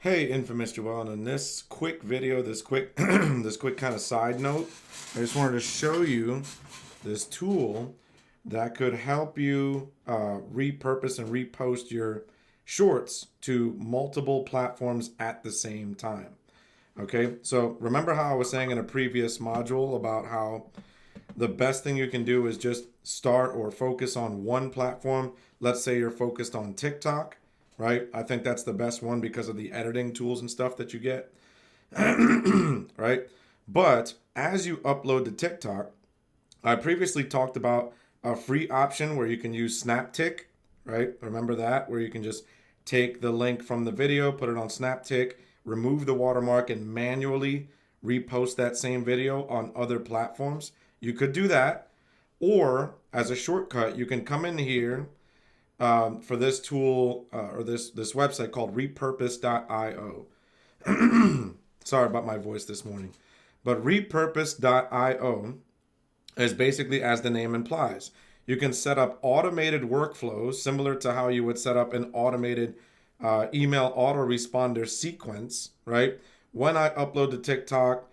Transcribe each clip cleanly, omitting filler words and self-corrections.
Hey, infamous Joel, and in this quick video, this quick this quick kind of side note, I just wanted to show you this tool that could help you repurpose and repost your shorts to multiple platforms at the same time. Okay, so remember how I was saying in a previous module about how the best thing you can do is just start or focus on one platform. Let's say you're focused on TikTok, right? I think that's the best one because of the editing tools and stuff that you get, right? But as you upload to TikTok, I previously talked about a free option where you can use SnapTick, right? Remember that, where you can just take the link from the video, put it on SnapTick, remove the watermark, and manually repost that same video on other platforms. You could do that, or as a shortcut, you can come in here for this tool or this website called repurpose.io. Sorry about my voice this morning, but repurpose.io is basically as the name implies. You can set up automated workflows similar to how you would set up an automated email autoresponder sequence, right? When I upload to TikTok,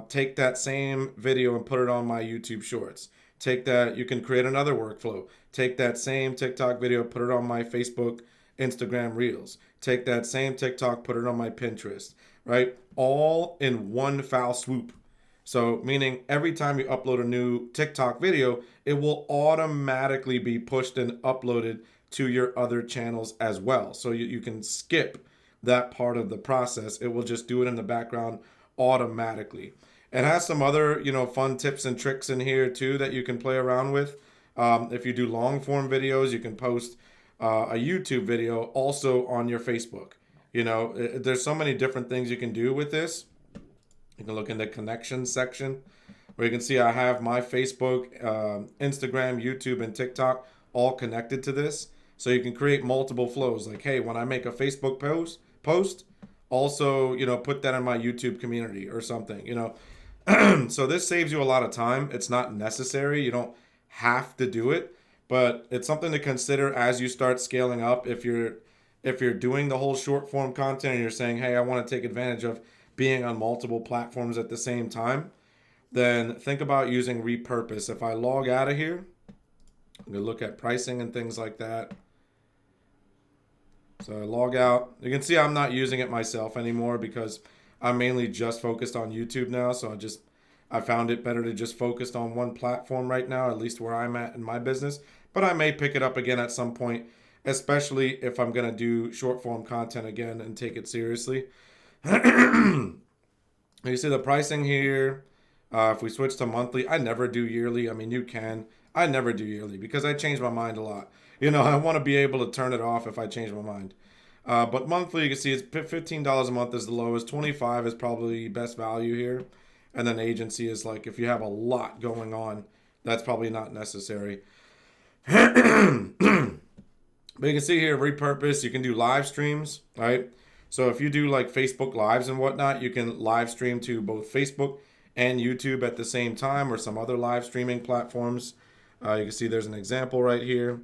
take that same video and put it on my YouTube Shorts. Take that, you can create another workflow. Take that same TikTok video, put it on my Facebook, Instagram Reels. Take that same TikTok, put it on my Pinterest, right? All in one foul swoop. So meaning every time you upload a new TikTok video, it will automatically be pushed and uploaded to your other channels as well. So you can skip that part of the process. It will just do it in the background automatically. It has some other, fun tips and tricks in here too that you can play around with. If you do long form videos, you can post a YouTube video also on your Facebook. There's so many different things you can do with this. You can look in the connections section where you can see I have my Facebook, Instagram, YouTube, and TikTok all connected to this. So you can create multiple flows. Like, hey, when I make a Facebook post, also, put that in my YouTube community or something, So this saves you a lot of time. It's not necessary. You don't have to do it, but it's something to consider as you start scaling up. If you're doing the whole short form content and you're saying, hey, I want to take advantage of being on multiple platforms at the same time, then think about using repurpose. If I log out of here, I'm going to look at pricing and things like that. So I log out. You can see I'm not using it myself anymore because I'm mainly just focused on YouTube now. So I found it better to just focus on one platform right now, at least where I'm at in my business. But I may pick it up again at some point, especially if I'm going to do short form content again and take it seriously. You see the pricing here. If we switch to monthly, I never do yearly. I mean, you can. I never do yearly because I change my mind a lot. I want to be able to turn it off if I change my mind. But monthly, you can see it's $15 a month is the lowest. $25 is probably best value here. And then agency is like if you have a lot going on, that's probably not necessary. But you can see here, repurpose. You can do live streams, right? So if you do like Facebook Lives and whatnot, you can live stream to both Facebook and YouTube at the same time or some other live streaming platforms. You can see there's an example right here.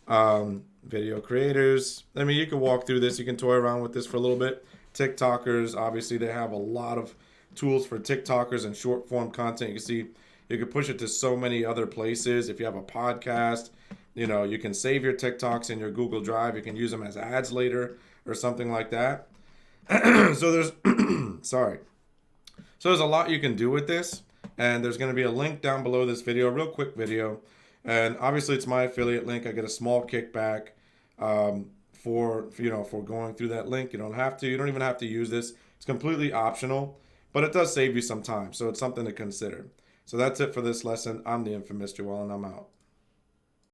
Video creators. I mean, you can walk through this. You can toy around with this for a little bit. TikTokers, obviously, they have a lot of tools for TikTokers and short form content. You can see you can push it to so many other places. If you have a podcast, you can save your TikToks in your Google Drive. You can use them as ads later or something like that. So there's, sorry. So there's a lot you can do with this. And there's going to be a link down below this video, a real quick video. And obviously it's my affiliate link. I get a small kickback for going through that link. You don't even have to use this. It's completely optional, but it does save you some time. So it's something to consider. So that's it for this lesson. I'm the infamous Joel, and I'm out.